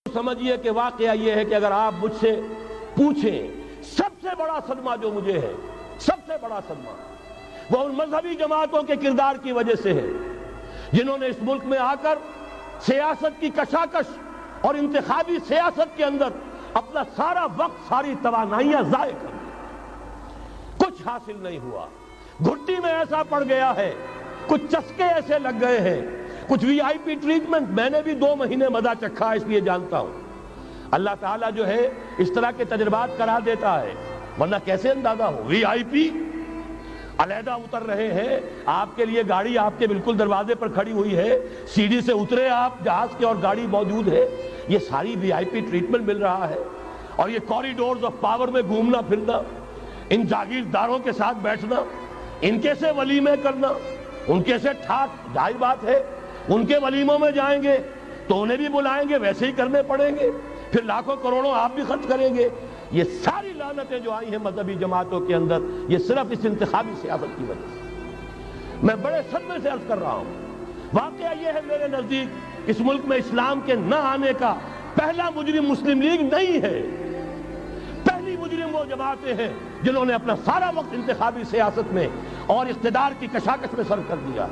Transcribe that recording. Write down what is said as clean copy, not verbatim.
سمجھیے کہ واقعہ یہ ہے کہ اگر آپ مجھ سے پوچھیں سب سے بڑا صدمہ جو مجھے ہے، سب سے بڑا صدمہ وہ ان مذہبی جماعتوں کے کردار کی وجہ سے ہے جنہوں نے اس ملک میں آ کر سیاست کی کشاکش اور انتخابی سیاست کے اندر اپنا سارا وقت، ساری توانائیاں ضائع کر دی۔ کچھ حاصل نہیں ہوا، گھٹی میں ایسا پڑ گیا ہے، کچھ چسکے ایسے لگ گئے ہیں، کچھ وی آئی پی ٹریٹمنٹ۔ میں نے بھی 2 مہینے مزہ چکھا، اس لیے جانتا ہوں اللہ تعالیٰ جو ہے اس طرح کے تجربات کرا دیتا ہے، ورنہ کیسے اندازہ ہو۔ وی آئی پی علیحدہ اتر رہے ہیں، آپ کے لیے گاڑی آپ کے بالکل دروازے پر کھڑی ہوئی ہے، سیڑھی سے اترے آپ جہاز کے اور گاڑی موجود ہے، یہ ساری وی آئی پی ٹریٹمنٹ مل رہا ہے۔ اور یہ کوریڈورز آف پاور میں گھومنا پھرنا، ان جاگیرداروں کے ساتھ بیٹھنا، ان کے سے ولیمے کرنا، ان کے سے ٹھاٹ، ظاہر بات ہے ان کے ولیموں میں جائیں گے تو انہیں بھی بلائیں گے، ویسے ہی کرنے پڑیں گے، پھر لاکھوں کروڑوں آپ بھی خرچ کریں گے۔ یہ ساری لعنتیں جو آئی ہیں مذہبی جماعتوں کے اندر، یہ صرف اس انتخابی سیاست کی وجہ سے۔ میں بڑے صدمے سے عرض کر رہا ہوں، واقعہ یہ ہے میرے نزدیک اس ملک میں اسلام کے نہ آنے کا پہلا مجرم مسلم لیگ نہیں ہے، پہلی مجرم وہ جماعتیں ہیں جنہوں نے اپنا سارا وقت انتخابی سیاست میں اور اقتدار کی کشاکش میں صرف کر دیا۔